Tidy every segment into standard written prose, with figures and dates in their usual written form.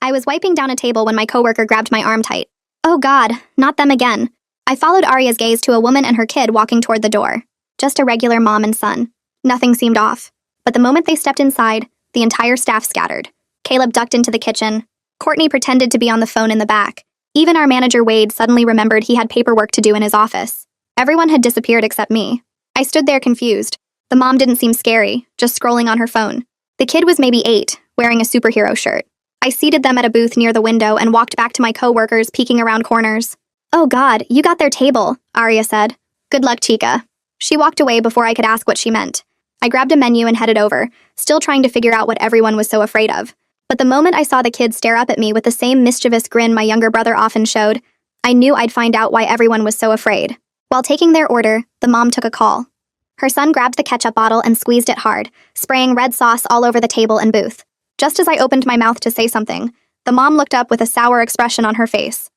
I was wiping down a table when my coworker grabbed my arm tight. Oh God, not them again. I followed Arya's gaze to a woman and her kid walking toward the door. Just a regular mom and son. Nothing seemed off. But the moment they stepped inside, the entire staff scattered. Caleb ducked into the kitchen. Courtney pretended to be on the phone in the back. Even our manager Wade suddenly remembered he had paperwork to do in his office. Everyone had disappeared except me. I stood there confused. The mom didn't seem scary, just scrolling on her phone. The kid was maybe 8, wearing a superhero shirt. I seated them at a booth near the window and walked back to my coworkers peeking around corners. Oh God, you got their table, Arya said. Good luck, Chica. She walked away before I could ask what she meant. I grabbed a menu and headed over, still trying to figure out what everyone was so afraid of. But the moment I saw the kid stare up at me with the same mischievous grin my younger brother often showed, I knew I'd find out why everyone was so afraid. While taking their order, the mom took a call. Her son grabbed the ketchup bottle and squeezed it hard, spraying red sauce all over the table and booth. Just as I opened my mouth to say something, the mom looked up with a sour expression on her face.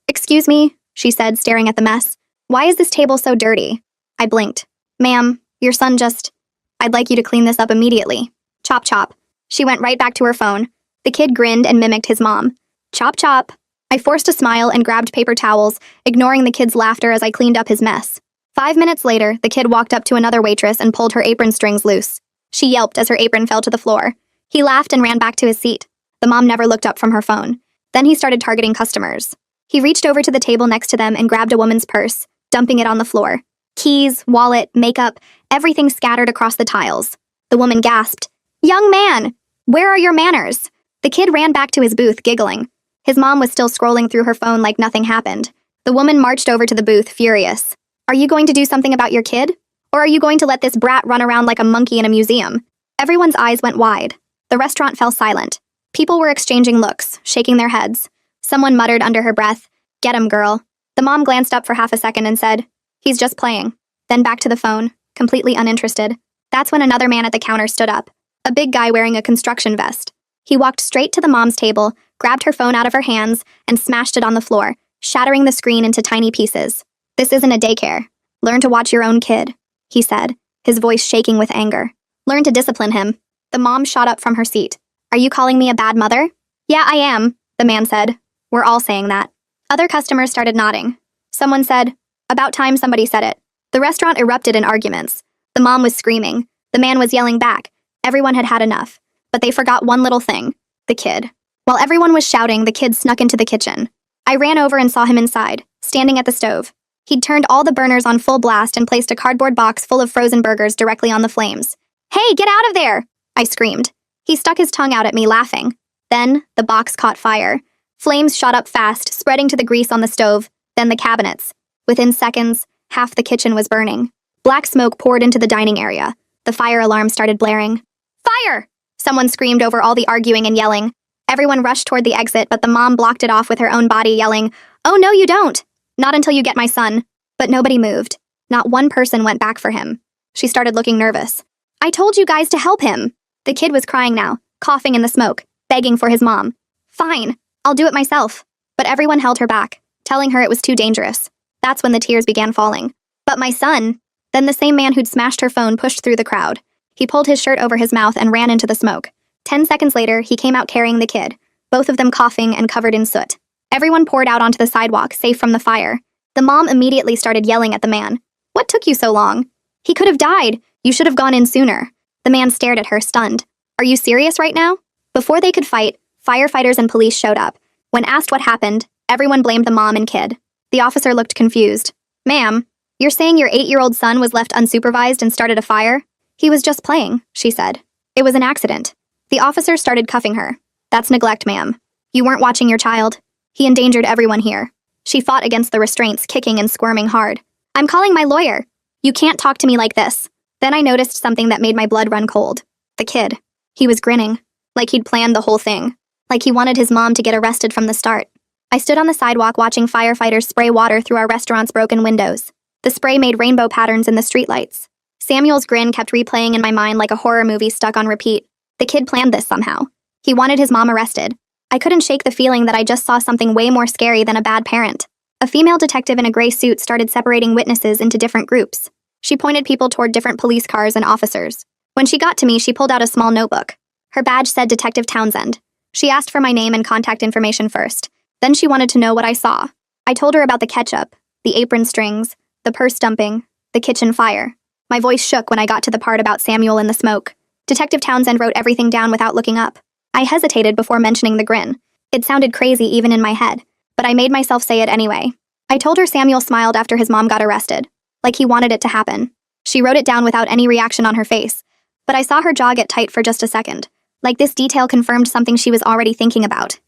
Excuse me, she said, staring at the mess. Why is this table so dirty? I blinked. Ma'am, your son just... I'd like you to clean this up immediately. Chop chop. She went right back to her phone. The kid grinned and mimicked his mom. Chop chop. I forced a smile and grabbed paper towels, ignoring the kid's laughter as I cleaned up his mess. 5 minutes later, the kid walked up to another waitress and pulled her apron strings loose. She yelped as her apron fell to the floor. He laughed and ran back to his seat. The mom never looked up from her phone. Then he started targeting customers. He reached over to the table next to them and grabbed a woman's purse, dumping it on the floor. Keys, wallet, makeup, everything scattered across the tiles. The woman gasped, "Young man, where are your manners?" The kid ran back to his booth, giggling. His mom was still scrolling through her phone like nothing happened. The woman marched over to the booth, furious. Are you going to do something about your kid? Or are you going to let this brat run around like a monkey in a museum? Everyone's eyes went wide. The restaurant fell silent. People were exchanging looks, shaking their heads. Someone muttered under her breath, "Get him, girl." The mom glanced up for half a second and said, "He's just playing." Then back to the phone, completely uninterested. That's when another man at the counter stood up, a big guy wearing a construction vest. He walked straight to the mom's table, grabbed her phone out of her hands, and smashed it on the floor, shattering the screen into tiny pieces. "This isn't a daycare. Learn to watch your own kid," he said, his voice shaking with anger. "Learn to discipline him." The mom shot up from her seat. "Are you calling me a bad mother?" "Yeah, I am," the man said. "We're all saying that." Other customers started nodding. Someone said, "About time somebody said it." The restaurant erupted in arguments. The mom was screaming. The man was yelling back. Everyone had had enough. But they forgot one little thing, the kid. While everyone was shouting, the kid snuck into the kitchen. I ran over and saw him inside, standing at the stove. He'd turned all the burners on full blast and placed a cardboard box full of frozen burgers directly on the flames. "Hey, get out of there!" I screamed. He stuck his tongue out at me, laughing. Then, the box caught fire. Flames shot up fast, spreading to the grease on the stove, then the cabinets. Within seconds, half the kitchen was burning. Black smoke poured into the dining area. The fire alarm started blaring. "Fire!" Someone screamed over all the arguing and yelling. Everyone rushed toward the exit, but the mom blocked it off with her own body, yelling, "Oh no, you don't! Not until you get my son." But nobody moved. Not one person went back for him. She started looking nervous. "I told you guys to help him." The kid was crying now, coughing in the smoke, begging for his mom. "Fine, I'll do it myself." But everyone held her back, telling her it was too dangerous. That's when the tears began falling. "But my son..." Then the same man who'd smashed her phone pushed through the crowd. He pulled his shirt over his mouth and ran into the smoke. 10 seconds later, he came out carrying the kid, both of them coughing and covered in soot. Everyone poured out onto the sidewalk, safe from the fire. The mom immediately started yelling at the man. "What took you so long? He could have died. You should have gone in sooner." The man stared at her, stunned. "Are you serious right now?" Before they could fight, firefighters and police showed up. When asked what happened, everyone blamed the mom and kid. The officer looked confused. "Ma'am, you're saying your 8-year-old son was left unsupervised and started a fire?" "He was just playing," she said. "It was an accident." The officer started cuffing her. "That's neglect, ma'am. You weren't watching your child. He endangered everyone here." She fought against the restraints, kicking and squirming hard. "I'm calling my lawyer. You can't talk to me like this." Then I noticed something that made my blood run cold. The kid. He was grinning. Like he'd planned the whole thing. Like he wanted his mom to get arrested from the start. I stood on the sidewalk watching firefighters spray water through our restaurant's broken windows. The spray made rainbow patterns in the streetlights. Samuel's grin kept replaying in my mind like a horror movie stuck on repeat. The kid planned this somehow. He wanted his mom arrested. I couldn't shake the feeling that I just saw something way more scary than a bad parent. A female detective in a gray suit started separating witnesses into different groups. She pointed people toward different police cars and officers. When she got to me, she pulled out a small notebook. Her badge said Detective Townsend. She asked for my name and contact information first. Then she wanted to know what I saw. I told her about the ketchup, the apron strings, the purse dumping, the kitchen fire. My voice shook when I got to the part about Samuel and the smoke. Detective Townsend wrote everything down without looking up. I hesitated before mentioning the grin. It sounded crazy even in my head, but I made myself say it anyway. I told her Samuel smiled after his mom got arrested, like he wanted it to happen. She wrote it down without any reaction on her face, but I saw her jaw get tight for just a second, like this detail confirmed something she was already thinking about.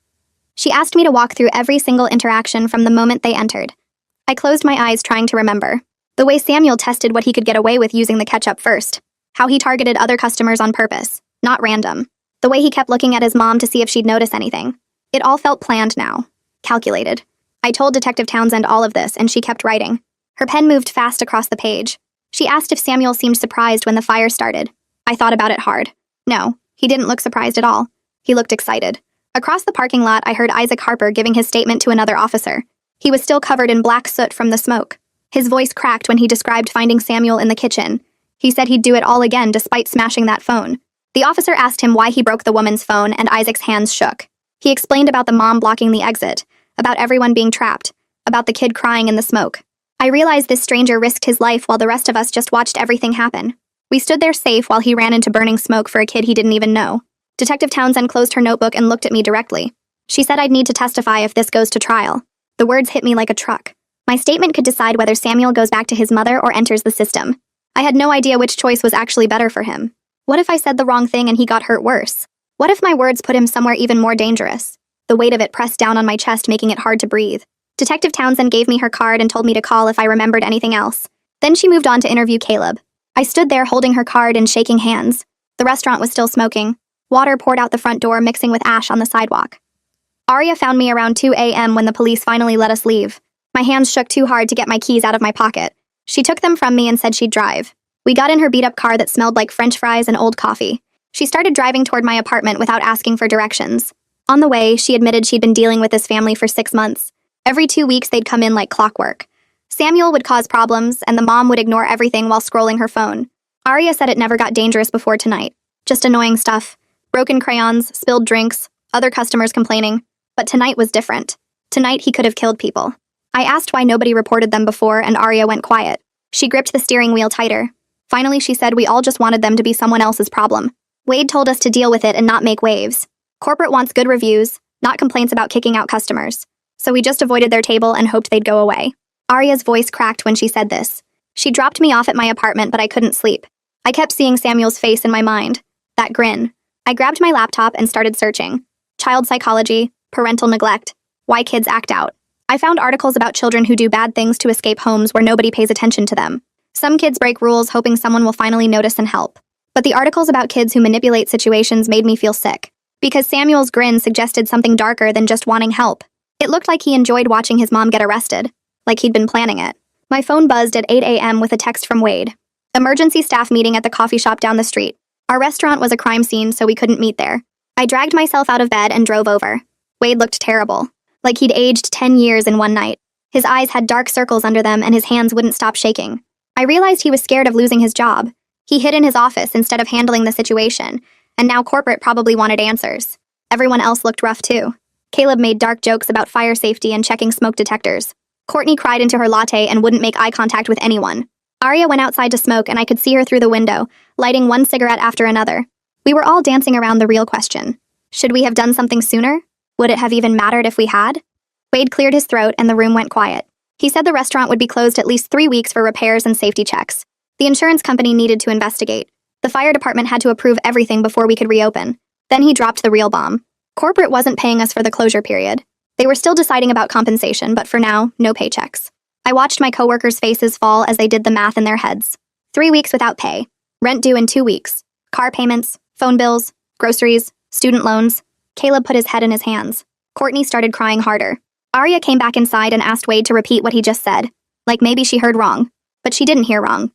She asked me to walk through every single interaction from the moment they entered. I closed my eyes trying to remember. The way Samuel tested what he could get away with using the ketchup first. How he targeted other customers on purpose, not random. The way he kept looking at his mom to see if she'd notice anything. It all felt planned now. Calculated. I told Detective Townsend all of this, and she kept writing. Her pen moved fast across the page. She asked if Samuel seemed surprised when the fire started. I thought about it hard. No, he didn't look surprised at all. He looked excited. Across the parking lot, I heard Isaac Harper giving his statement to another officer. He was still covered in black soot from the smoke. His voice cracked when he described finding Samuel in the kitchen. He said he'd do it all again despite smashing that phone. The officer asked him why he broke the woman's phone, and Isaac's hands shook. He explained about the mom blocking the exit, about everyone being trapped, about the kid crying in the smoke. I realized this stranger risked his life while the rest of us just watched everything happen. We stood there safe while he ran into burning smoke for a kid he didn't even know. Detective Townsend closed her notebook and looked at me directly. She said I'd need to testify if this goes to trial. The words hit me like a truck. My statement could decide whether Samuel goes back to his mother or enters the system. I had no idea which choice was actually better for him. What if I said the wrong thing and he got hurt worse? What if my words put him somewhere even more dangerous? The weight of it pressed down on my chest, making it hard to breathe. Detective Townsend gave me her card and told me to call if I remembered anything else. Then she moved on to interview Caleb. I stood there holding her card and shaking hands. The restaurant was still smoking. Water poured out the front door, mixing with ash on the sidewalk. Aria found me around 2 a.m. when the police finally let us leave. My hands shook too hard to get my keys out of my pocket. She took them from me and said she'd drive. We got in her beat-up car that smelled like French fries and old coffee. She started driving toward my apartment without asking for directions. On the way, she admitted she'd been dealing with this family for 6 months. Every 2 weeks, they'd come in like clockwork. Samuel would cause problems, and the mom would ignore everything while scrolling her phone. Aria said it never got dangerous before tonight. Just annoying stuff. Broken crayons, spilled drinks, other customers complaining. But tonight was different. Tonight, he could have killed people. I asked why nobody reported them before, and Aria went quiet. She gripped the steering wheel tighter. Finally, she said we all just wanted them to be someone else's problem. Wade told us to deal with it and not make waves. Corporate wants good reviews, not complaints about kicking out customers. So we just avoided their table and hoped they'd go away. Aria's voice cracked when she said this. She dropped me off at my apartment, but I couldn't sleep. I kept seeing Samuel's face in my mind. That grin. I grabbed my laptop and started searching. Child psychology, parental neglect, why kids act out. I found articles about children who do bad things to escape homes where nobody pays attention to them. Some kids break rules hoping someone will finally notice and help. But the articles about kids who manipulate situations made me feel sick. Because Samuel's grin suggested something darker than just wanting help. It looked like he enjoyed watching his mom get arrested. Like he'd been planning it. My phone buzzed at 8 a.m. with a text from Wade. Emergency staff meeting at the coffee shop down the street. Our restaurant was a crime scene, so we couldn't meet there. I dragged myself out of bed and drove over. Wade looked terrible. Like he'd aged 10 years in one night. His eyes had dark circles under them and his hands wouldn't stop shaking. I realized he was scared of losing his job. He hid in his office instead of handling the situation, and now corporate probably wanted answers. Everyone else looked rough too. Caleb made dark jokes about fire safety and checking smoke detectors. Courtney cried into her latte and wouldn't make eye contact with anyone. Aria went outside to smoke and I could see her through the window, lighting one cigarette after another. We were all dancing around the real question. Should we have done something sooner? Would it have even mattered if we had? Wade cleared his throat and the room went quiet. He said the restaurant would be closed at least 3 weeks for repairs and safety checks. The insurance company needed to investigate. The fire department had to approve everything before we could reopen. Then he dropped the real bomb. Corporate wasn't paying us for the closure period. They were still deciding about compensation, but for now, no paychecks. I watched my coworkers' faces fall as they did the math in their heads. 3 weeks without pay. Rent due in 2 weeks. Car payments, phone bills, groceries, student loans. Caleb put his head in his hands. Courtney started crying harder. Aria came back inside and asked Wade to repeat what he just said. Like maybe she heard wrong. But she didn't hear wrong.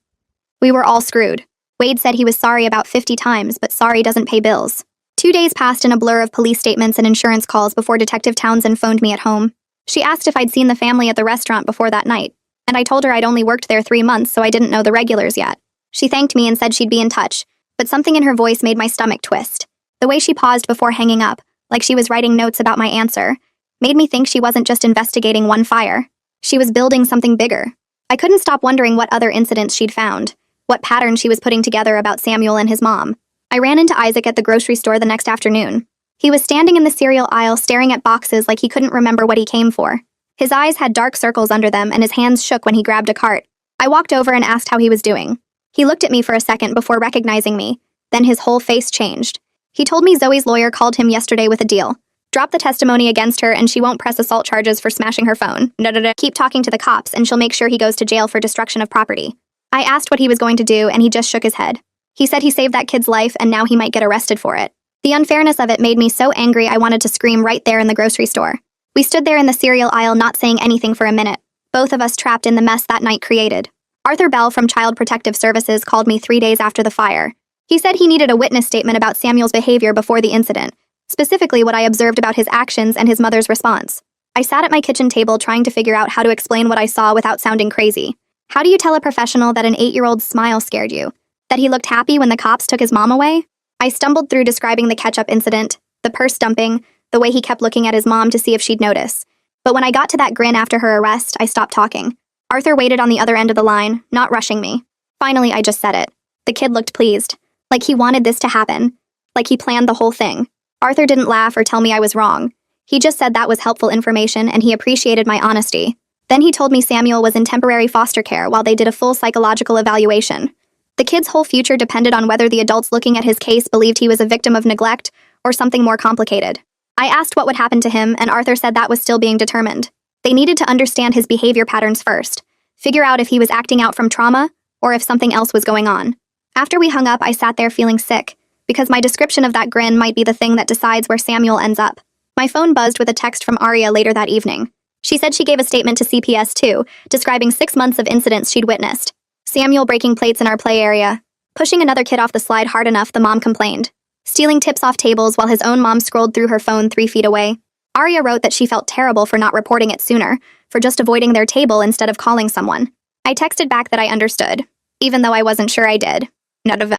We were all screwed. Wade said he was sorry about 50 times, but sorry doesn't pay bills. 2 days passed in a blur of police statements and insurance calls before Detective Townsend phoned me at home. She asked if I'd seen the family at the restaurant before that night, and I told her I'd only worked there 3 months, so I didn't know the regulars yet. She thanked me and said she'd be in touch, but something in her voice made my stomach twist. The way she paused before hanging up, like she was writing notes about my answer, made me think she wasn't just investigating one fire. She was building something bigger. I couldn't stop wondering what other incidents she'd found, what patterns she was putting together about Samuel and his mom. I ran into Isaac at the grocery store the next afternoon. He was standing in the cereal aisle staring at boxes like he couldn't remember what he came for. His eyes had dark circles under them and his hands shook when he grabbed a cart. I walked over and asked how he was doing. He looked at me for a second before recognizing me, then his whole face changed. He told me Zoe's lawyer called him yesterday with a deal. Drop the testimony against her and she won't press assault charges for smashing her phone. Keep talking to the cops and she'll make sure he goes to jail for destruction of property. I asked what he was going to do and he just shook his head. He said he saved that kid's life and now he might get arrested for it. The unfairness of it made me so angry I wanted to scream right there in the grocery store. We stood there in the cereal aisle not saying anything for a minute, both of us trapped in the mess that night created. Arthur Bell from Child Protective Services called me 3 days after the fire. He said he needed a witness statement about Samuel's behavior before the incident, specifically what I observed about his actions and his mother's response. I sat at my kitchen table trying to figure out how to explain what I saw without sounding crazy. How do you tell a professional that an 8-year-old's smile scared you? That he looked happy when the cops took his mom away? I stumbled through describing the ketchup incident, the purse dumping, the way he kept looking at his mom to see if she'd notice. But when I got to that grin after her arrest, I stopped talking. Arthur waited on the other end of the line, not rushing me. Finally, I just said it. The kid looked pleased. Like he wanted this to happen. Like he planned the whole thing. Arthur didn't laugh or tell me I was wrong. He just said that was helpful information and he appreciated my honesty. Then he told me Samuel was in temporary foster care while they did a full psychological evaluation. The kid's whole future depended on whether the adults looking at his case believed he was a victim of neglect or something more complicated. I asked what would happen to him, and Arthur said that was still being determined. They needed to understand his behavior patterns first, figure out if he was acting out from trauma or if something else was going on. After we hung up, I sat there feeling sick, because my description of that grin might be the thing that decides where Samuel ends up. My phone buzzed with a text from Aria later that evening. She said she gave a statement to CPS too, describing 6 months of incidents she'd witnessed. Samuel breaking plates in our play area, pushing another kid off the slide hard enough, the mom complained, stealing tips off tables while his own mom scrolled through her phone 3 feet away. Aria wrote that she felt terrible for not reporting it sooner, for just avoiding their table instead of calling someone. I texted back that I understood, even though I wasn't sure I did.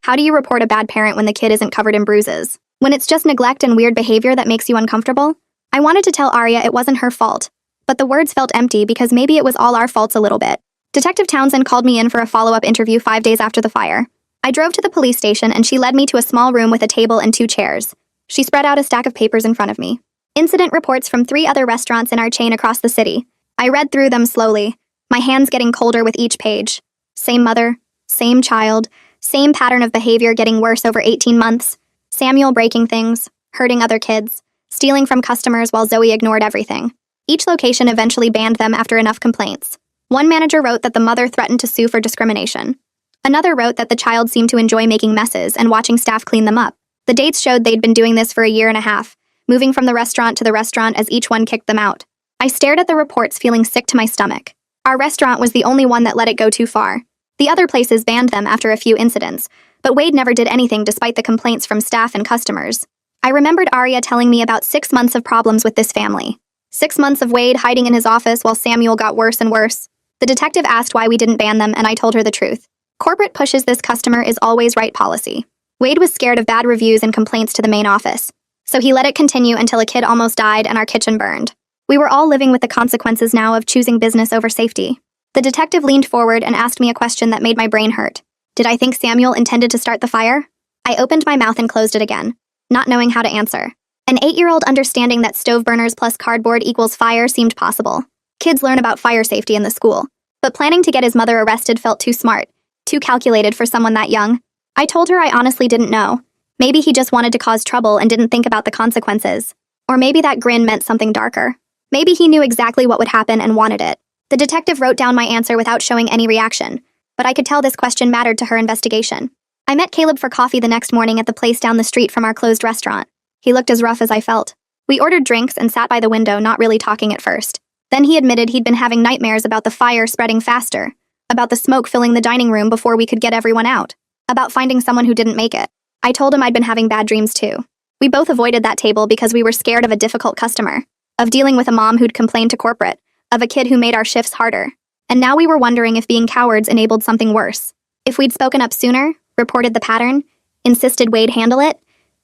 How do you report a bad parent when the kid isn't covered in bruises? When it's just neglect and weird behavior that makes you uncomfortable? I wanted to tell Aria it wasn't her fault, but the words felt empty because maybe it was all our faults a little bit. Detective Townsend called me in for a follow-up interview 5 days after the fire. I drove to the police station and she led me to a small room with a table and 2 chairs. She spread out a stack of papers in front of me. Incident reports from 3 other restaurants in our chain across the city. I read through them slowly, my hands getting colder with each page. Same mother, same child, same pattern of behavior getting worse over 18 months. Samuel breaking things, hurting other kids, stealing from customers while Zoe ignored everything. Each location eventually banned them after enough complaints. One manager wrote that the mother threatened to sue for discrimination. Another wrote that the child seemed to enjoy making messes and watching staff clean them up. The dates showed they'd been doing this for a year and a half, moving from the restaurant to the restaurant as each one kicked them out. I stared at the reports feeling sick to my stomach. Our restaurant was the only one that let it go too far. The other places banned them after a few incidents, but Wade never did anything despite the complaints from staff and customers. I remembered Aria telling me about 6 months of problems with this family. 6 months of Wade hiding in his office while Samuel got worse and worse. The detective asked why we didn't ban them, and I told her the truth. Corporate pushes this customer is always right policy. Wade was scared of bad reviews and complaints to the main office, so he let it continue until a kid almost died and our kitchen burned. We were all living with the consequences now of choosing business over safety. The detective leaned forward and asked me a question that made my brain hurt. Did I think Samuel intended to start the fire? I opened my mouth and closed it again, not knowing how to answer. An 8-year-old understanding that stove burners plus cardboard equals fire seemed possible. Kids learn about fire safety in the school. But planning to get his mother arrested felt too smart, too calculated for someone that young. I told her I honestly didn't know. Maybe he just wanted to cause trouble and didn't think about the consequences. Or maybe that grin meant something darker. Maybe he knew exactly what would happen and wanted it. The detective wrote down my answer without showing any reaction, but I could tell this question mattered to her investigation. I met Caleb for coffee the next morning at the place down the street from our closed restaurant. He looked as rough as I felt. We ordered drinks and sat by the window, not really talking at first. Then he admitted he'd been having nightmares about the fire spreading faster, about the smoke filling the dining room before we could get everyone out, about finding someone who didn't make it. I told him I'd been having bad dreams too. We both avoided that table because we were scared of a difficult customer, of dealing with a mom who'd complained to corporate, of a kid who made our shifts harder. And now we were wondering if being cowards enabled something worse. If we'd spoken up sooner, reported the pattern, insisted Wade handle it,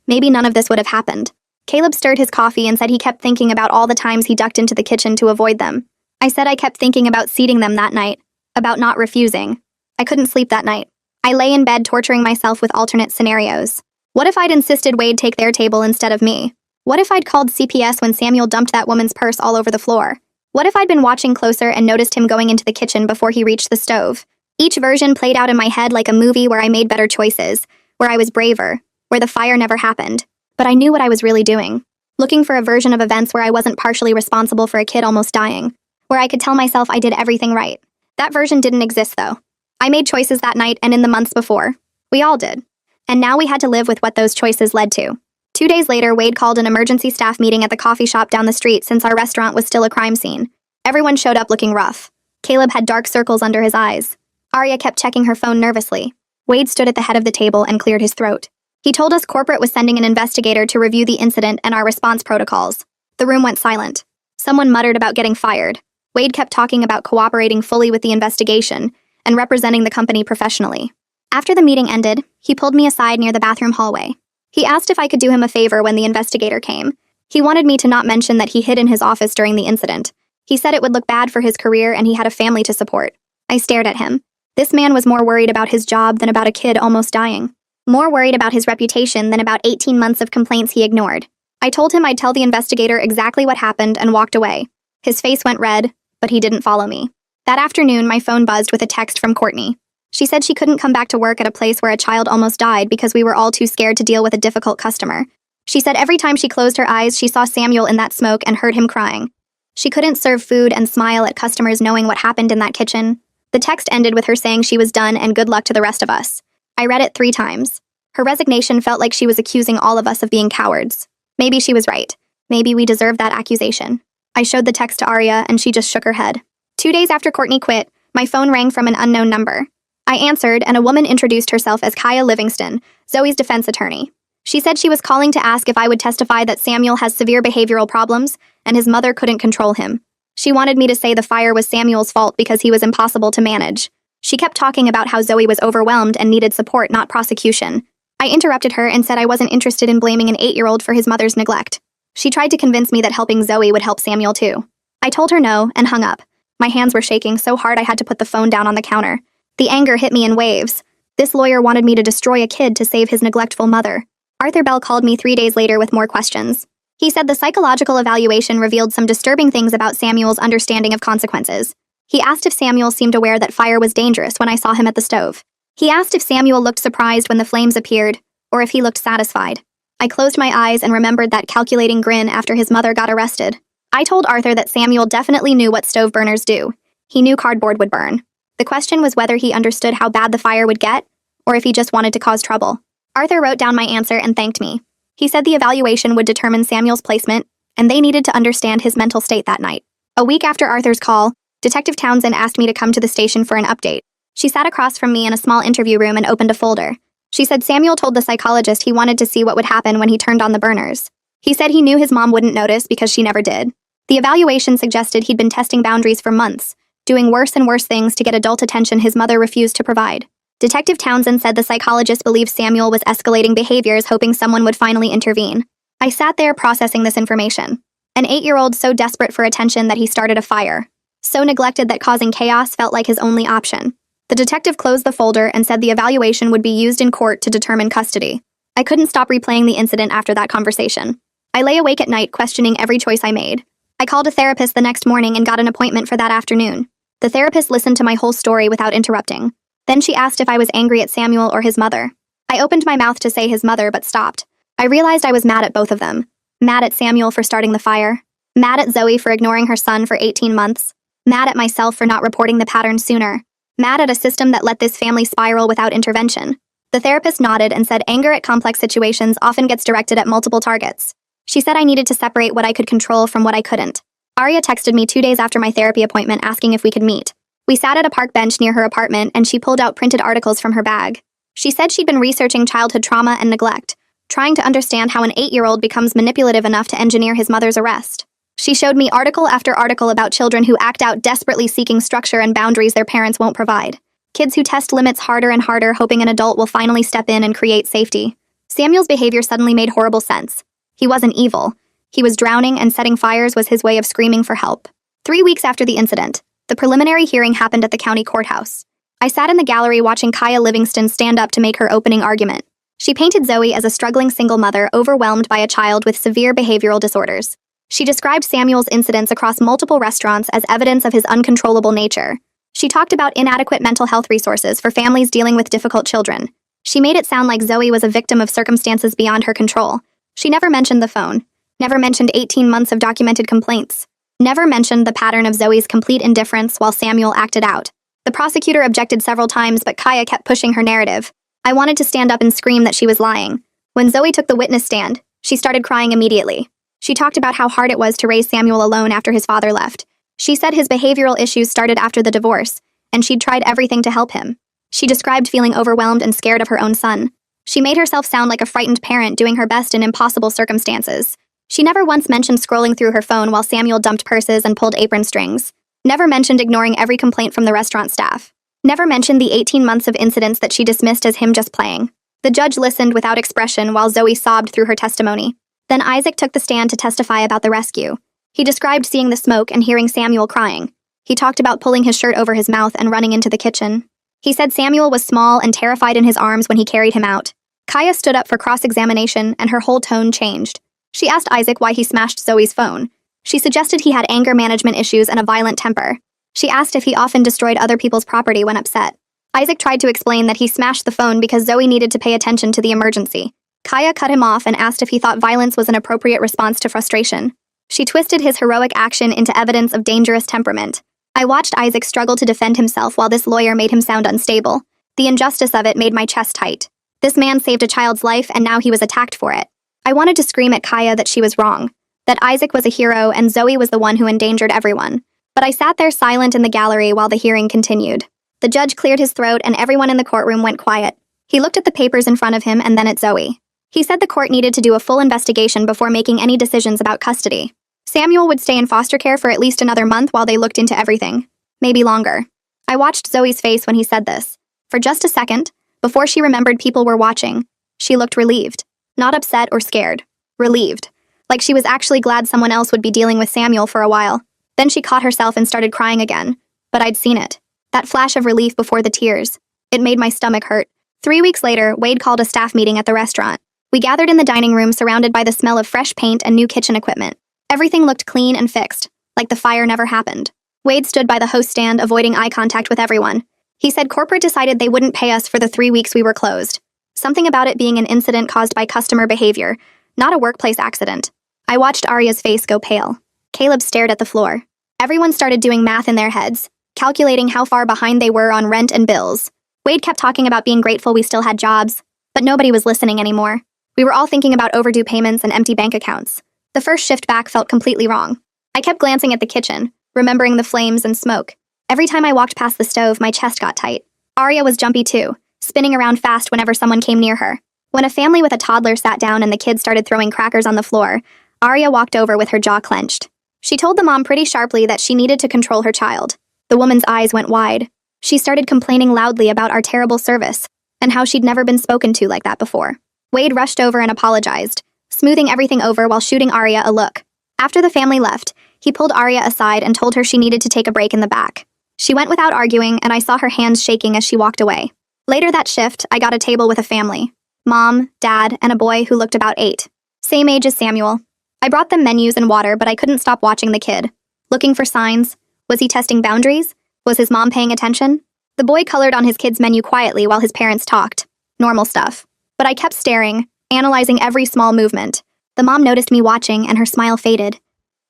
maybe none of this would have happened. Caleb stirred his coffee and said he kept thinking about all the times he ducked into the kitchen to avoid them. I said I kept thinking about seating them that night, about not refusing. I couldn't sleep that night. I lay in bed torturing myself with alternate scenarios. What if I'd insisted Wade take their table instead of me? What if I'd called CPS when Samuel dumped that woman's purse all over the floor? What if I'd been watching closer and noticed him going into the kitchen before he reached the stove? Each version played out in my head like a movie where I made better choices, where I was braver, where the fire never happened. But I knew what I was really doing. Looking for a version of events where I wasn't partially responsible for a kid almost dying, where I could tell myself I did everything right. That version didn't exist, though. I made choices that night and in the months before. We all did. And now we had to live with what those choices led to. 2 days later, Wade called an emergency staff meeting at the coffee shop down the street since our restaurant was still a crime scene. Everyone showed up looking rough. Caleb had dark circles under his eyes. Arya kept checking her phone nervously. Wade stood at the head of the table and cleared his throat. He told us corporate was sending an investigator to review the incident and our response protocols. The room went silent. Someone muttered about getting fired. Wade kept talking about cooperating fully with the investigation and representing the company professionally. After the meeting ended, he pulled me aside near the bathroom hallway. He asked if I could do him a favor when the investigator came. He wanted me to not mention that he hid in his office during the incident. He said it would look bad for his career and he had a family to support. I stared at him. This man was more worried about his job than about a kid almost dying. More worried about his reputation than about 18 months of complaints he ignored. I told him I'd tell the investigator exactly what happened and walked away. His face went red, but he didn't follow me. That afternoon, my phone buzzed with a text from Courtney. She said she couldn't come back to work at a place where a child almost died because we were all too scared to deal with a difficult customer. She said every time she closed her eyes, she saw Samuel in that smoke and heard him crying. She couldn't serve food and smile at customers knowing what happened in that kitchen. The text ended with her saying she was done and good luck to the rest of us. I read it 3 times. Her resignation felt like she was accusing all of us of being cowards. Maybe she was right. Maybe we deserved that accusation. I showed the text to Arya and she just shook her head. 2 days after Courtney quit, my phone rang from an unknown number. I answered, and a woman introduced herself as Kaya Livingston, Zoe's defense attorney. She said she was calling to ask if I would testify that Samuel has severe behavioral problems and his mother couldn't control him. She wanted me to say the fire was Samuel's fault because he was impossible to manage. She kept talking about how Zoe was overwhelmed and needed support, not prosecution. I interrupted her and said I wasn't interested in blaming an 8-year-old for his mother's neglect. She tried to convince me that helping Zoe would help Samuel too. I told her no and hung up. My hands were shaking so hard I had to put the phone down on the counter. The anger hit me in waves. This lawyer wanted me to destroy a kid to save his neglectful mother. Arthur Bell called me 3 days later with more questions. He said the psychological evaluation revealed some disturbing things about Samuel's understanding of consequences. He asked if Samuel seemed aware that fire was dangerous when I saw him at the stove. He asked if Samuel looked surprised when the flames appeared, or if he looked satisfied. I closed my eyes and remembered that calculating grin after his mother got arrested. I told Arthur that Samuel definitely knew what stove burners do. He knew cardboard would burn. The question was whether he understood how bad the fire would get, or if he just wanted to cause trouble. Arthur wrote down my answer and thanked me. He said the evaluation would determine Samuel's placement, and they needed to understand his mental state that night. A week after Arthur's call, Detective Townsend asked me to come to the station for an update. She sat across from me in a small interview room and opened a folder. She said Samuel told the psychologist he wanted to see what would happen when he turned on the burners. He said he knew his mom wouldn't notice because she never did. The evaluation suggested he'd been testing boundaries for months, doing worse and worse things to get adult attention his mother refused to provide. Detective Townsend said the psychologist believed Samuel was escalating behaviors, hoping someone would finally intervene. I sat there processing this information. An 8-year-old so desperate for attention that he started a fire. So neglected that causing chaos felt like his only option. The detective closed the folder and said the evaluation would be used in court to determine custody. I couldn't stop replaying the incident after that conversation. I lay awake at night questioning every choice I made. I called a therapist the next morning and got an appointment for that afternoon. The therapist listened to my whole story without interrupting. Then she asked if I was angry at Samuel or his mother. I opened my mouth to say his mother but stopped. I realized I was mad at both of them. Mad at Samuel for starting the fire. Mad at Zoe for ignoring her son for 18 months. Mad at myself for not reporting the pattern sooner. Mad at a system that let this family spiral without intervention. The therapist nodded and said anger at complex situations often gets directed at multiple targets. She said I needed to separate what I could control from what I couldn't. Arya texted me 2 days after my therapy appointment asking if we could meet. We sat at a park bench near her apartment and she pulled out printed articles from her bag. She said she'd been researching childhood trauma and neglect, trying to understand how an 8-year-old becomes manipulative enough to engineer his mother's arrest. She showed me article after article about children who act out desperately seeking structure and boundaries their parents won't provide. Kids who test limits harder and harder hoping an adult will finally step in and create safety. Samuel's behavior suddenly made horrible sense. He wasn't evil. He was drowning, and setting fires was his way of screaming for help. 3 weeks after the incident, the preliminary hearing happened at the county courthouse. I sat in the gallery watching Kaya Livingston stand up to make her opening argument. She painted Zoe as a struggling single mother overwhelmed by a child with severe behavioral disorders. She described Samuel's incidents across multiple restaurants as evidence of his uncontrollable nature. She talked about inadequate mental health resources for families dealing with difficult children. She made it sound like Zoe was a victim of circumstances beyond her control. She never mentioned the phone, never mentioned 18 months of documented complaints, never mentioned the pattern of Zoe's complete indifference while Samuel acted out. The prosecutor objected several times, but Kaya kept pushing her narrative. I wanted to stand up and scream that she was lying. When Zoe took the witness stand, she started crying immediately. She talked about how hard it was to raise Samuel alone after his father left. She said his behavioral issues started after the divorce, and she'd tried everything to help him. She described feeling overwhelmed and scared of her own son. She made herself sound like a frightened parent doing her best in impossible circumstances. She never once mentioned scrolling through her phone while Samuel dumped purses and pulled apron strings. Never mentioned ignoring every complaint from the restaurant staff. Never mentioned the 18 months of incidents that she dismissed as him just playing. The judge listened without expression while Zoe sobbed through her testimony. Then Isaac took the stand to testify about the rescue. He described seeing the smoke and hearing Samuel crying. He talked about pulling his shirt over his mouth and running into the kitchen. He said Samuel was small and terrified in his arms when he carried him out. Kaya stood up for cross-examination, and her whole tone changed. She asked Isaac why he smashed Zoe's phone. She suggested he had anger management issues and a violent temper. She asked if he often destroyed other people's property when upset. Isaac tried to explain that he smashed the phone because Zoe needed to pay attention to the emergency. Kaya cut him off and asked if he thought violence was an appropriate response to frustration. She twisted his heroic action into evidence of dangerous temperament. I watched Isaac struggle to defend himself while this lawyer made him sound unstable. The injustice of it made my chest tight. This man saved a child's life, and now he was attacked for it. I wanted to scream at Kaya that she was wrong, that Isaac was a hero and Zoe was the one who endangered everyone. But I sat there silent in the gallery while the hearing continued. The judge cleared his throat and everyone in the courtroom went quiet. He looked at the papers in front of him and then at Zoe. He said the court needed to do a full investigation before making any decisions about custody. Samuel would stay in foster care for at least another month while they looked into everything. Maybe longer. I watched Zoe's face when he said this. For just a second, before she remembered people were watching, she looked relieved. Not upset or scared. Relieved. Like she was actually glad someone else would be dealing with Samuel for a while. Then she caught herself and started crying again. But I'd seen it. That flash of relief before the tears. It made my stomach hurt. 3 weeks later, Wade called a staff meeting at the restaurant. We gathered in the dining room surrounded by the smell of fresh paint and new kitchen equipment. Everything looked clean and fixed, like the fire never happened. Wade stood by the host stand, avoiding eye contact with everyone. He said corporate decided they wouldn't pay us for the 3 weeks we were closed. Something about it being an incident caused by customer behavior, not a workplace accident. I watched Arya's face go pale. Caleb stared at the floor. Everyone started doing math in their heads, calculating how far behind they were on rent and bills. Wade kept talking about being grateful we still had jobs, but nobody was listening anymore. We were all thinking about overdue payments and empty bank accounts. The first shift back felt completely wrong. I kept glancing at the kitchen, remembering the flames and smoke. Every time I walked past the stove, my chest got tight. Arya was jumpy too, spinning around fast whenever someone came near her. When a family with a toddler sat down and the kids started throwing crackers on the floor, Arya walked over with her jaw clenched. She told the mom pretty sharply that she needed to control her child. The woman's eyes went wide. She started complaining loudly about our terrible service, and how she'd never been spoken to like that before. Wade rushed over and apologized, smoothing everything over while shooting Arya a look. After the family left, he pulled Arya aside and told her she needed to take a break in the back. She went without arguing, and I saw her hands shaking as she walked away. Later that shift, I got a table with a family. Mom, Dad, and a boy who looked about 8. Same age as Samuel. I brought them menus and water, but I couldn't stop watching the kid. Looking for signs. Was he testing boundaries? Was his mom paying attention? The boy colored on his kid's menu quietly while his parents talked. Normal stuff. But I kept staring, analyzing every small movement. The mom noticed me watching, and her smile faded.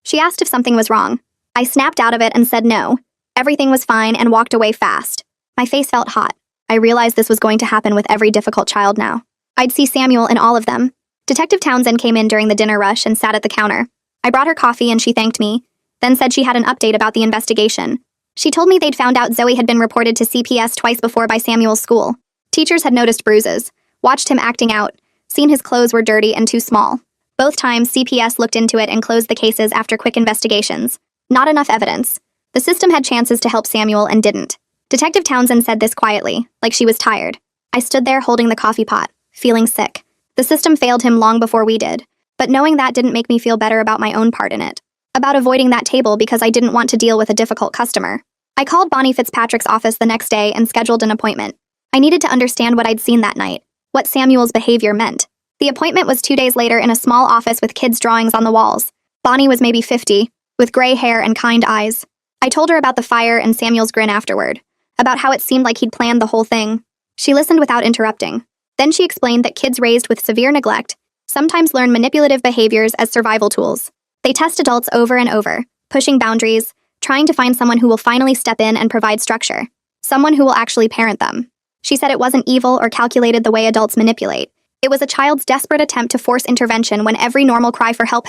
She asked if something was wrong. I snapped out of it and said no. Everything was fine and walked away fast. My face felt hot. I realized this was going to happen with every difficult child now. I'd see Samuel in all of them. Detective Townsend came in during the dinner rush and sat at the counter. I brought her coffee and she thanked me, then said she had an update about the investigation. She told me they'd found out Zoe had been reported to CPS twice before by Samuel's school. Teachers had noticed bruises, watched him acting out, seen his clothes were dirty and too small. Both times, CPS looked into it and closed the cases after quick investigations. Not enough evidence. The system had chances to help Samuel and didn't. Detective Townsend said this quietly, like she was tired. I stood there holding the coffee pot, feeling sick. The system failed him long before we did. But knowing that didn't make me feel better about my own part in it. About avoiding that table because I didn't want to deal with a difficult customer. I called Bonnie Fitzpatrick's office the next day and scheduled an appointment. I needed to understand what I'd seen that night, what Samuel's behavior meant. The appointment was 2 days later in a small office with kids' drawings on the walls. Bonnie was maybe 50, with gray hair and kind eyes. I told her about the fire and Samuel's grin afterward, about how it seemed like he'd planned the whole thing. She listened without interrupting. Then she explained that kids raised with severe neglect sometimes learn manipulative behaviors as survival tools. They test adults over and over, pushing boundaries, trying to find someone who will finally step in and provide structure, someone who will actually parent them. She said it wasn't evil or calculated the way adults manipulate. It was a child's desperate attempt to force intervention when every normal cry for help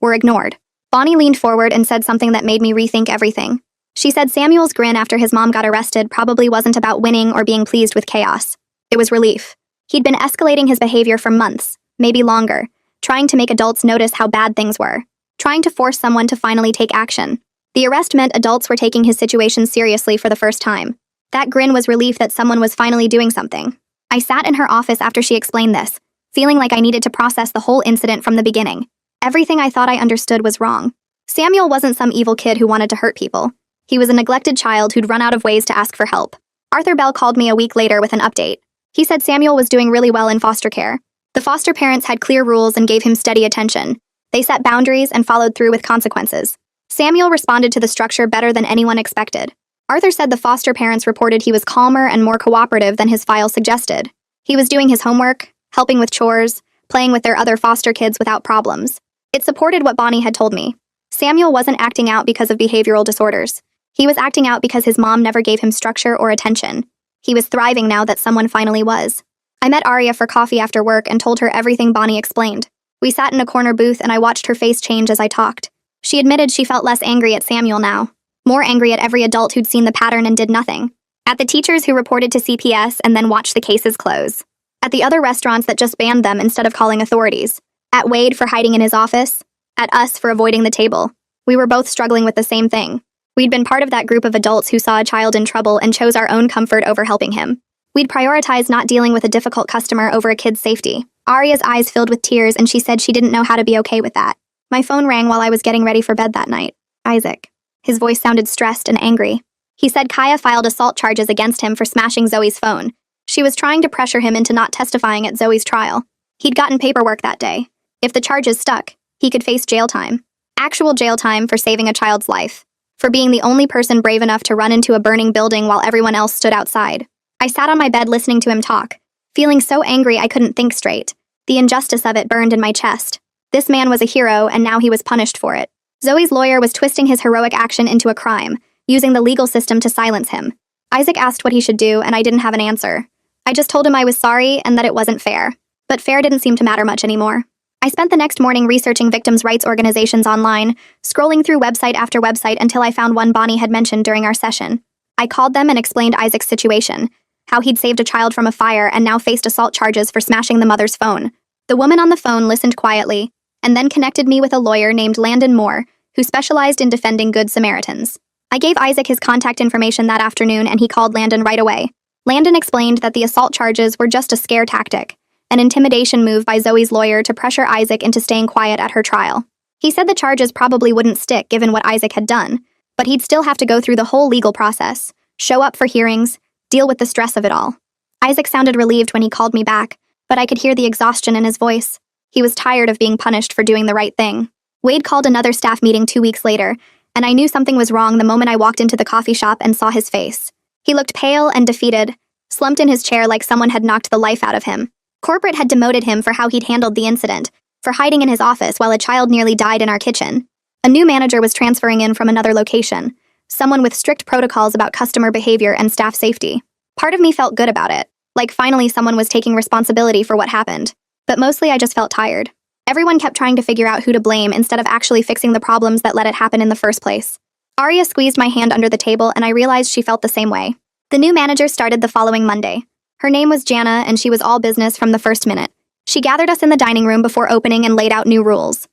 were ignored. Bonnie leaned forward and said something that made me rethink everything. She said Samuel's grin after his mom got arrested probably wasn't about winning or being pleased with chaos. It was relief. He'd been escalating his behavior for months, maybe longer, trying to make adults notice how bad things were, trying to force someone to finally take action. The arrest meant adults were taking his situation seriously for the first time. That grin was relief that someone was finally doing something. I sat in her office after she explained this, feeling like I needed to process the whole incident from the beginning. Everything I thought I understood was wrong. Samuel wasn't some evil kid who wanted to hurt people. He was a neglected child who'd run out of ways to ask for help. Arthur Bell called me a week later with an update. He said Samuel was doing really well in foster care. The foster parents had clear rules and gave him steady attention. They set boundaries and followed through with consequences. Samuel responded to the structure better than anyone expected. Arthur said the foster parents reported he was calmer and more cooperative than his file suggested. He was doing his homework, helping with chores, playing with their other foster kids without problems. It supported what Bonnie had told me. Samuel wasn't acting out because of behavioral disorders. He was acting out because his mom never gave him structure or attention. He was thriving now that someone finally was. I met Aria for coffee after work and told her everything Bonnie explained. We sat in a corner booth and I watched her face change as I talked. She admitted she felt less angry at Samuel now, more angry at every adult who'd seen the pattern and did nothing. At the teachers who reported to CPS and then watched the cases close. At the other restaurants that just banned them instead of calling authorities. At Wade for hiding in his office. At us for avoiding the table. We were both struggling with the same thing. We'd been part of that group of adults who saw a child in trouble and chose our own comfort over helping him. We'd prioritized not dealing with a difficult customer over a kid's safety. Aria's eyes filled with tears and she said she didn't know how to be okay with that. My phone rang while I was getting ready for bed that night. Isaac. His voice sounded stressed and angry. He said Kaya filed assault charges against him for smashing Zoe's phone. She was trying to pressure him into not testifying at Zoe's trial. He'd gotten paperwork that day. If the charges stuck, he could face jail time. Actual jail time for saving a child's life. For being the only person brave enough to run into a burning building while everyone else stood outside. I sat on my bed listening to him talk, feeling so angry I couldn't think straight. The injustice of it burned in my chest. This man was a hero and now he was punished for it. Zoe's lawyer was twisting his heroic action into a crime, using the legal system to silence him. Isaac asked what he should do and I didn't have an answer. I just told him I was sorry and that it wasn't fair. But fair didn't seem to matter much anymore. I spent the next morning researching victims' rights organizations online, scrolling through website after website until I found one Bonnie had mentioned during our session. I called them and explained Isaac's situation, how he'd saved a child from a fire and now faced assault charges for smashing the mother's phone. The woman on the phone listened quietly, and then connected me with a lawyer named Landon Moore, who specialized in defending Good Samaritans. I gave Isaac his contact information that afternoon and he called Landon right away. Landon explained that the assault charges were just a scare tactic, an intimidation move by Zoe's lawyer to pressure Isaac into staying quiet at her trial. He said the charges probably wouldn't stick given what Isaac had done, but he'd still have to go through the whole legal process, show up for hearings, deal with the stress of it all. Isaac sounded relieved when he called me back, but I could hear the exhaustion in his voice. He was tired of being punished for doing the right thing. Wade called another staff meeting 2 weeks later, and I knew something was wrong the moment I walked into the coffee shop and saw his face. He looked pale and defeated, slumped in his chair like someone had knocked the life out of him. Corporate had demoted him for how he'd handled the incident, for hiding in his office while a child nearly died in our kitchen. A new manager was transferring in from another location, someone with strict protocols about customer behavior and staff safety. Part of me felt good about it, like finally someone was taking responsibility for what happened. But mostly I just felt tired. Everyone kept trying to figure out who to blame instead of actually fixing the problems that let it happen in the first place. Aria squeezed my hand under the table and I realized she felt the same way. The new manager started the following Monday. Her name was Jana and she was all business from the first minute. She gathered us in the dining room before opening and laid out new rules.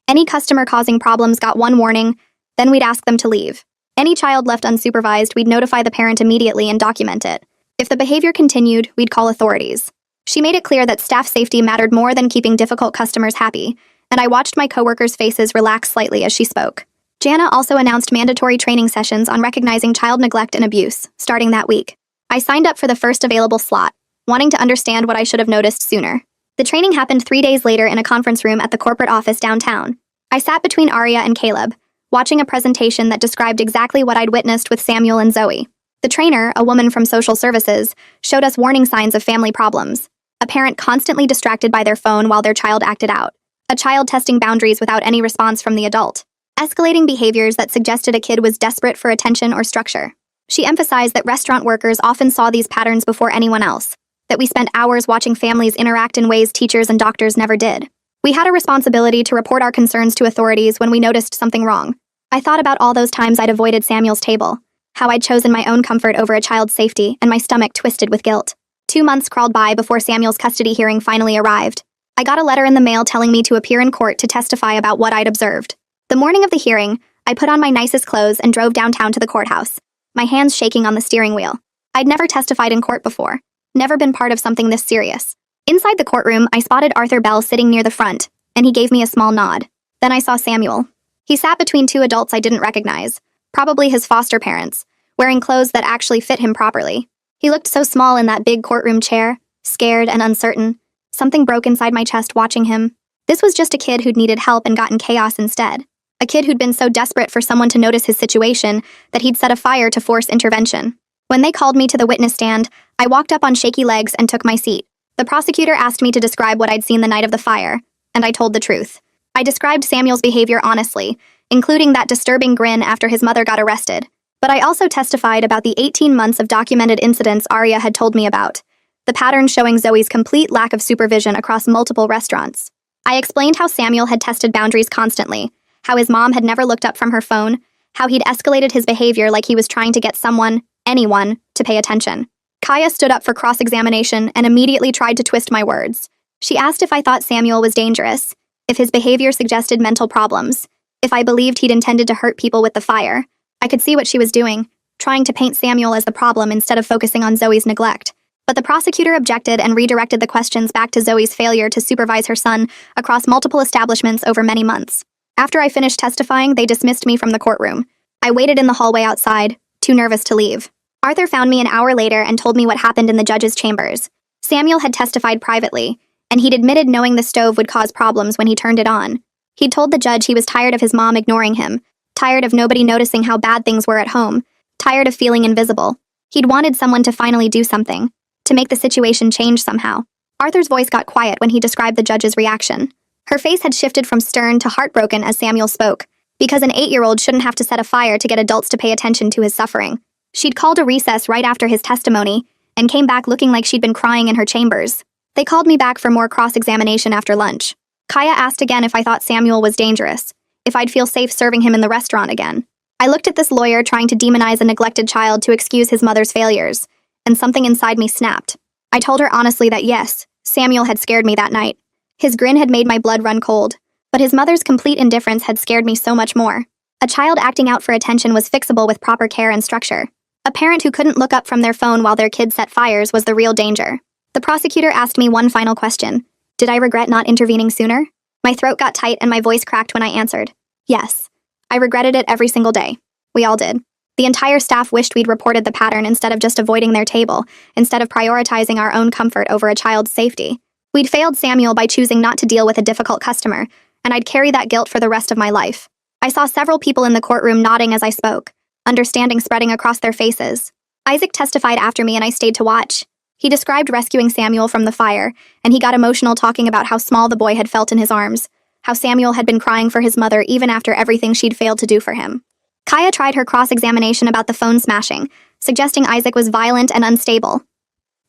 Any customer causing problems got one warning, then we'd ask them to leave. Any child left unsupervised, we'd notify the parent immediately and document it. If the behavior continued, we'd call authorities. She made it clear that staff safety mattered more than keeping difficult customers happy, and I watched my coworkers' faces relax slightly as she spoke. Jana also announced mandatory training sessions on recognizing child neglect and abuse, starting that week. I signed up for the first available slot, wanting to understand what I should have noticed sooner. The training happened 3 days later in a conference room at the corporate office downtown. I sat between Arya and Caleb, watching a presentation that described exactly what I'd witnessed with Samuel and Zoe. The trainer, a woman from social services, showed us warning signs of family problems. A parent constantly distracted by their phone while their child acted out. A child testing boundaries without any response from the adult. Escalating behaviors that suggested a kid was desperate for attention or structure. She emphasized that restaurant workers often saw these patterns before anyone else, that we spent hours watching families interact in ways teachers and doctors never did. We had a responsibility to report our concerns to authorities when we noticed something wrong. I thought about all those times I'd avoided Samuel's table, how I'd chosen my own comfort over a child's safety, and my stomach twisted with guilt. 2 months crawled by before Samuel's custody hearing finally arrived. I got a letter in the mail telling me to appear in court to testify about what I'd observed. The morning of the hearing, I put on my nicest clothes and drove downtown to the courthouse, my hands shaking on the steering wheel. I'd never testified in court before, never been part of something this serious. Inside the courtroom, I spotted Arthur Bell sitting near the front, and he gave me a small nod. Then I saw Samuel. He sat between 2 adults I didn't recognize, probably his foster parents, wearing clothes that actually fit him properly. He looked so small in that big courtroom chair, scared and uncertain. Something broke inside my chest watching him. This was just a kid who'd needed help and gotten chaos instead. A kid who'd been so desperate for someone to notice his situation that he'd set a fire to force intervention. When they called me to the witness stand, I walked up on shaky legs and took my seat. The prosecutor asked me to describe what I'd seen the night of the fire, and I told the truth. I described Samuel's behavior honestly, including that disturbing grin after his mother got arrested. But I also testified about the 18 months of documented incidents Arya had told me about, the pattern showing Zoe's complete lack of supervision across multiple restaurants. I explained how Samuel had tested boundaries constantly, how his mom had never looked up from her phone, how he'd escalated his behavior like he was trying to get someone, anyone, to pay attention. Kaya stood up for cross-examination and immediately tried to twist my words. She asked if I thought Samuel was dangerous, if his behavior suggested mental problems, if I believed he'd intended to hurt people with the fire. I could see what she was doing, trying to paint Samuel as the problem instead of focusing on Zoe's neglect. But the prosecutor objected and redirected the questions back to Zoe's failure to supervise her son across multiple establishments over many months. After I finished testifying, they dismissed me from the courtroom. I waited in the hallway outside, too nervous to leave. Arthur found me an hour later and told me what happened in the judge's chambers. Samuel had testified privately, and he'd admitted knowing the stove would cause problems when he turned it on. He'd told the judge he was tired of his mom ignoring him, tired of nobody noticing how bad things were at home, tired of feeling invisible. He'd wanted someone to finally do something, to make the situation change somehow. Arthur's voice got quiet when he described the judge's reaction. Her face had shifted from stern to heartbroken as Samuel spoke, because an 8-year-old shouldn't have to set a fire to get adults to pay attention to his suffering. She'd called a recess right after his testimony, and came back looking like she'd been crying in her chambers. They called me back for more cross-examination after lunch. Kaya asked again if I thought Samuel was dangerous, if I'd feel safe serving him in the restaurant again. I looked at this lawyer trying to demonize a neglected child to excuse his mother's failures, and something inside me snapped. I told her honestly that yes, Samuel had scared me that night. His grin had made my blood run cold, but his mother's complete indifference had scared me so much more. A child acting out for attention was fixable with proper care and structure. A parent who couldn't look up from their phone while their kid set fires was the real danger. The prosecutor asked me one final question. Did I regret not intervening sooner? My throat got tight and my voice cracked when I answered. Yes. I regretted it every single day. We all did. The entire staff wished we'd reported the pattern instead of just avoiding their table, instead of prioritizing our own comfort over a child's safety. We'd failed Samuel by choosing not to deal with a difficult customer, and I'd carry that guilt for the rest of my life. I saw several people in the courtroom nodding as I spoke, understanding spreading across their faces. Isaac testified after me and I stayed to watch. He described rescuing Samuel from the fire, and he got emotional talking about how small the boy had felt in his arms, how Samuel had been crying for his mother even after everything she'd failed to do for him. Kaya tried her cross-examination about the phone smashing, suggesting Isaac was violent and unstable.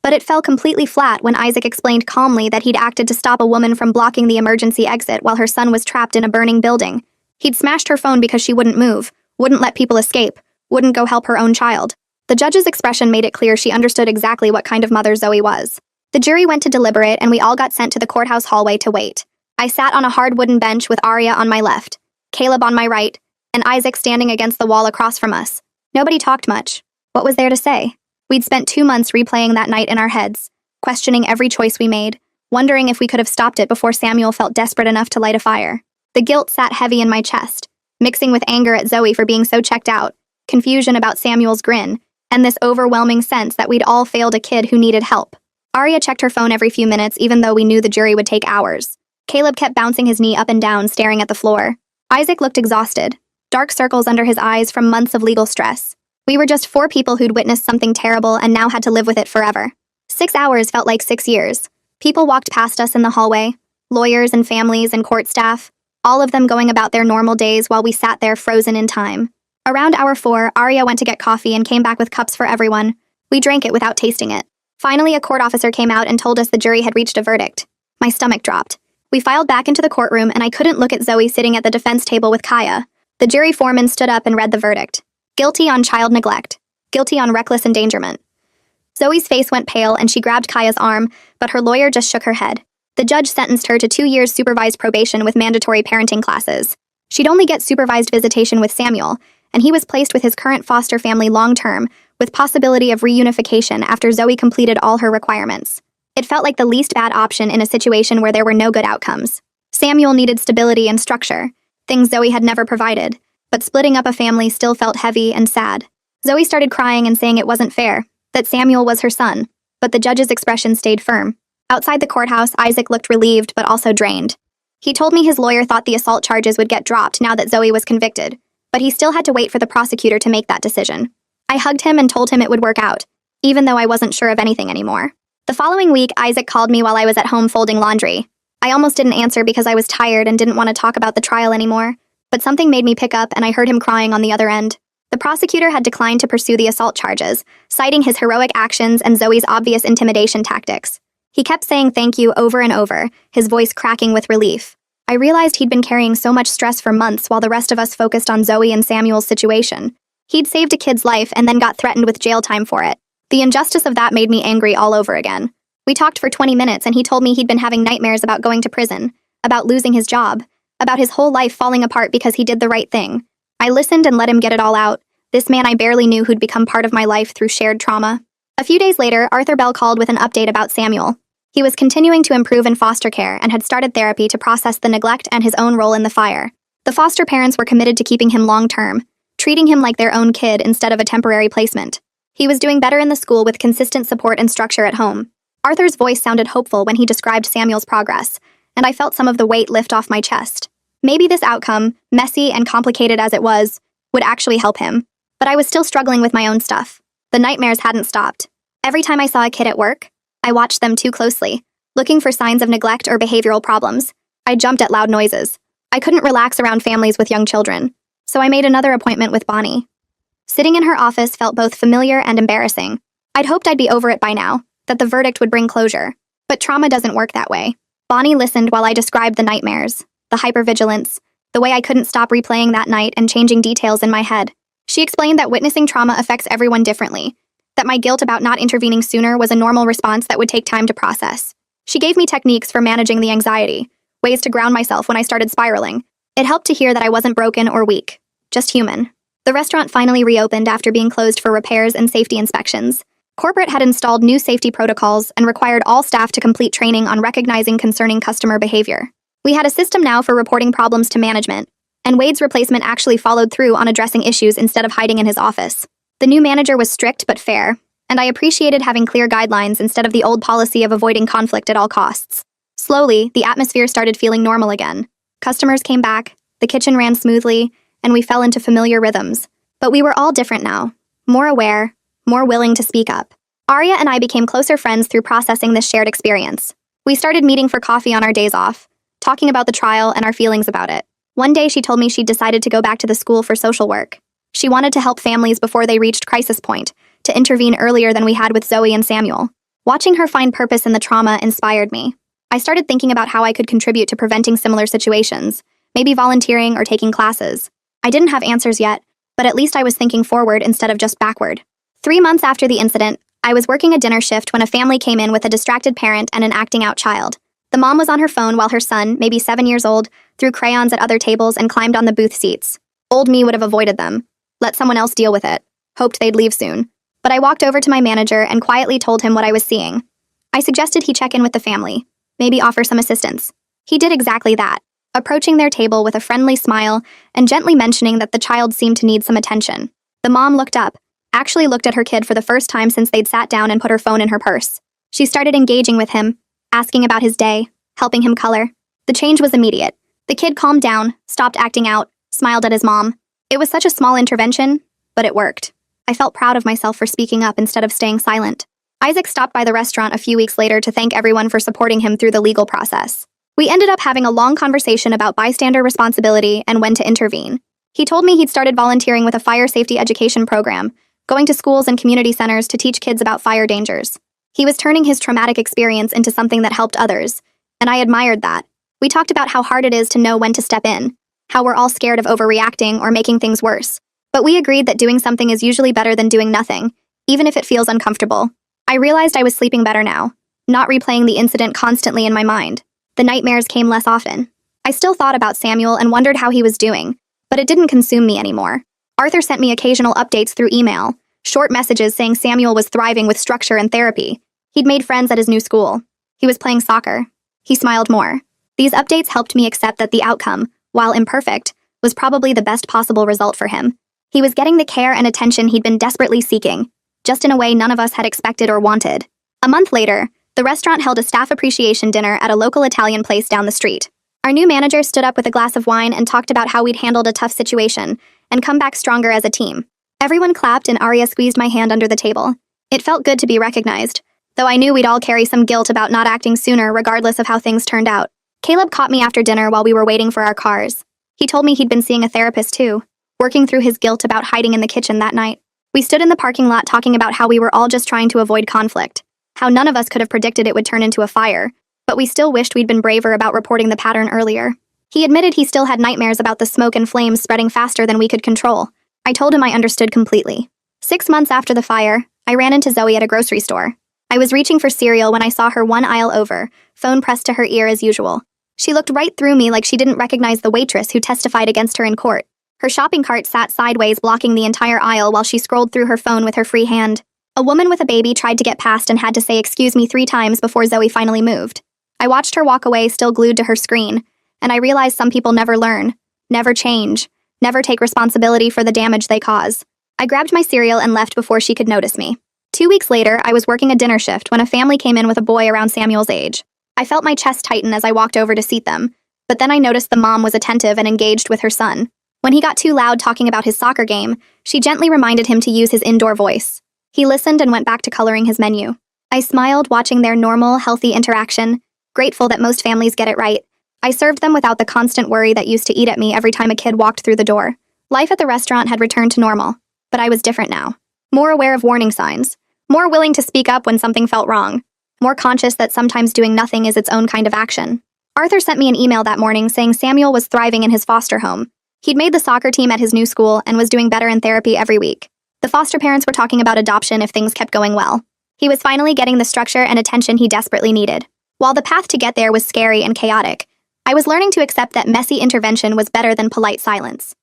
But it fell completely flat when Isaac explained calmly that he'd acted to stop a woman from blocking the emergency exit while her son was trapped in a burning building. He'd smashed her phone because she wouldn't move, wouldn't let people escape, wouldn't go help her own child. The judge's expression made it clear she understood exactly what kind of mother Zoe was. The jury went to deliberate and we all got sent to the courthouse hallway to wait. I sat on a hard wooden bench with Arya on my left, Caleb on my right, and Isaac standing against the wall across from us. Nobody talked much. What was there to say? We'd spent 2 months replaying that night in our heads, questioning every choice we made, wondering if we could have stopped it before Samuel felt desperate enough to light a fire. The guilt sat heavy in my chest, mixing with anger at Zoe for being so checked out, confusion about Samuel's grin, and this overwhelming sense that we'd all failed a kid who needed help. Arya checked her phone every few minutes, even though we knew the jury would take hours. Caleb kept bouncing his knee up and down, staring at the floor. Isaac looked exhausted, dark circles under his eyes from months of legal stress. We were just 4 people who'd witnessed something terrible and now had to live with it forever. 6 hours felt like 6 years. People walked past us in the hallway, lawyers and families and court staff, all of them going about their normal days while we sat there frozen in time. Around hour 4, Arya went to get coffee and came back with cups for everyone. We drank it without tasting it. Finally, a court officer came out and told us the jury had reached a verdict. My stomach dropped. We filed back into the courtroom and I couldn't look at Zoe sitting at the defense table with Kaya. The jury foreman stood up and read the verdict. Guilty on child neglect. Guilty on reckless endangerment. Zoe's face went pale and she grabbed Kaya's arm, but her lawyer just shook her head. The judge sentenced her to 2 years supervised probation with mandatory parenting classes. She'd only get supervised visitation with Samuel, and he was placed with his current foster family long-term, with possibility of reunification after Zoe completed all her requirements. It felt like the least bad option in a situation where there were no good outcomes. Samuel needed stability and structure, things Zoe had never provided, but splitting up a family still felt heavy and sad. Zoe started crying and saying it wasn't fair, that Samuel was her son, but the judge's expression stayed firm. Outside the courthouse, Isaac looked relieved but also drained. He told me his lawyer thought the assault charges would get dropped now that Zoe was convicted, but he still had to wait for the prosecutor to make that decision. I hugged him and told him it would work out, even though I wasn't sure of anything anymore. The following week, Isaac called me while I was at home folding laundry. I almost didn't answer because I was tired and didn't want to talk about the trial anymore, but something made me pick up and I heard him crying on the other end. The prosecutor had declined to pursue the assault charges, citing his heroic actions and Zoe's obvious intimidation tactics. He kept saying thank you over and over, his voice cracking with relief. I realized he'd been carrying so much stress for months while the rest of us focused on Zoe and Samuel's situation. He'd saved a kid's life and then got threatened with jail time for it. The injustice of that made me angry all over again. We talked for 20 minutes and he told me he'd been having nightmares about going to prison, about losing his job, about his whole life falling apart because he did the right thing. I listened and let him get it all out. This man I barely knew who'd become part of my life through shared trauma. A few days later, Arthur Bell called with an update about Samuel. He was continuing to improve in foster care and had started therapy to process the neglect and his own role in the fire. The foster parents were committed to keeping him long-term, treating him like their own kid instead of a temporary placement. He was doing better in the school with consistent support and structure at home. Arthur's voice sounded hopeful when he described Samuel's progress, and I felt some of the weight lift off my chest. Maybe this outcome, messy and complicated as it was, would actually help him. But I was still struggling with my own stuff. The nightmares hadn't stopped. Every time I saw a kid at work, I watched them too closely, looking for signs of neglect or behavioral problems. I jumped at loud noises. I couldn't relax around families with young children, so I made another appointment with Bonnie. Sitting in her office felt both familiar and embarrassing. I'd hoped I'd be over it by now, that the verdict would bring closure. But trauma doesn't work that way. Bonnie listened while I described the nightmares, the hypervigilance, the way I couldn't stop replaying that night and changing details in my head. She explained that witnessing trauma affects everyone differently, that my guilt about not intervening sooner was a normal response that would take time to process. She gave me techniques for managing the anxiety, ways to ground myself when I started spiraling. It helped to hear that I wasn't broken or weak, just human. The restaurant finally reopened after being closed for repairs and safety inspections. Corporate had installed new safety protocols and required all staff to complete training on recognizing concerning customer behavior. We had a system now for reporting problems to management, and Wade's replacement actually followed through on addressing issues instead of hiding in his office. The new manager was strict but fair, and I appreciated having clear guidelines instead of the old policy of avoiding conflict at all costs. Slowly, the atmosphere started feeling normal again. Customers came back, the kitchen ran smoothly, and we fell into familiar rhythms. But we were all different now, more aware, more willing to speak up. Arya and I became closer friends through processing this shared experience. We started meeting for coffee on our days off, talking about the trial and our feelings about it. One day she told me she'd decided to go back to the school for social work. She wanted to help families before they reached crisis point, to intervene earlier than we had with Zoe and Samuel. Watching her find purpose in the trauma inspired me. I started thinking about how I could contribute to preventing similar situations, maybe volunteering or taking classes. I didn't have answers yet, but at least I was thinking forward instead of just backward. 3 months after the incident, I was working a dinner shift when a family came in with a distracted parent and an acting out child. The mom was on her phone while her son, maybe 7 years old, threw crayons at other tables and climbed on the booth seats. Old me would have avoided them, let someone else deal with it, hoped they'd leave soon. But I walked over to my manager and quietly told him what I was seeing. I suggested he check in with the family, maybe offer some assistance. He did exactly that, approaching their table with a friendly smile and gently mentioning that the child seemed to need some attention. The mom looked up, actually looked at her kid for the first time since they'd sat down and put her phone in her purse. She started engaging with him, asking about his day, helping him color. The change was immediate. The kid calmed down, stopped acting out, smiled at his mom. It was such a small intervention, but it worked. I felt proud of myself for speaking up instead of staying silent. Isaac stopped by the restaurant a few weeks later to thank everyone for supporting him through the legal process. We ended up having a long conversation about bystander responsibility and when to intervene. He told me he'd started volunteering with a fire safety education program, going to schools and community centers to teach kids about fire dangers. He was turning his traumatic experience into something that helped others, and I admired that. We talked about how hard it is to know when to step in, how we're all scared of overreacting or making things worse. But we agreed that doing something is usually better than doing nothing, even if it feels uncomfortable. I realized I was sleeping better now, not replaying the incident constantly in my mind. The nightmares came less often. I still thought about Samuel and wondered how he was doing, but it didn't consume me anymore. Arthur sent me occasional updates through email, short messages saying Samuel was thriving with structure and therapy. He'd made friends at his new school. He was playing soccer. He smiled more. These updates helped me accept that the outcome, while imperfect, was probably the best possible result for him. He was getting the care and attention he'd been desperately seeking, just in a way none of us had expected or wanted. A month later, the restaurant held a staff appreciation dinner at a local Italian place down the street. Our new manager stood up with a glass of wine and talked about how we'd handled a tough situation and come back stronger as a team. Everyone clapped and Arya squeezed my hand under the table. It felt good to be recognized, though I knew we'd all carry some guilt about not acting sooner regardless of how things turned out. Caleb caught me after dinner while we were waiting for our cars. He told me he'd been seeing a therapist too, working through his guilt about hiding in the kitchen that night. We stood in the parking lot talking about how we were all just trying to avoid conflict, how none of us could have predicted it would turn into a fire, but we still wished we'd been braver about reporting the pattern earlier. He admitted he still had nightmares about the smoke and flames spreading faster than we could control. I told him I understood completely. 6 months after the fire, I ran into Zoe at a grocery store. I was reaching for cereal when I saw her one aisle over, phone pressed to her ear as usual. She looked right through me like she didn't recognize the waitress who testified against her in court. Her shopping cart sat sideways, blocking the entire aisle while she scrolled through her phone with her free hand. A woman with a baby tried to get past and had to say excuse me 3 times before Zoe finally moved. I watched her walk away, still glued to her screen, and I realized some people never learn, never change, never take responsibility for the damage they cause. I grabbed my cereal and left before she could notice me. 2 weeks later, I was working a dinner shift when a family came in with a boy around Samuel's age. I felt my chest tighten as I walked over to seat them, but then I noticed the mom was attentive and engaged with her son. When he got too loud talking about his soccer game, she gently reminded him to use his indoor voice. He listened and went back to coloring his menu. I smiled, watching their normal, healthy interaction, grateful that most families get it right. I served them without the constant worry that used to eat at me every time a kid walked through the door. Life at the restaurant had returned to normal, but I was different now. More aware of warning signs, more willing to speak up when something felt wrong, more conscious that sometimes doing nothing is its own kind of action. Arthur sent me an email that morning saying Samuel was thriving in his foster home. He'd made the soccer team at his new school and was doing better in therapy every week. The foster parents were talking about adoption if things kept going well. He was finally getting the structure and attention he desperately needed. While the path to get there was scary and chaotic, I was learning to accept that messy intervention was better than polite silence.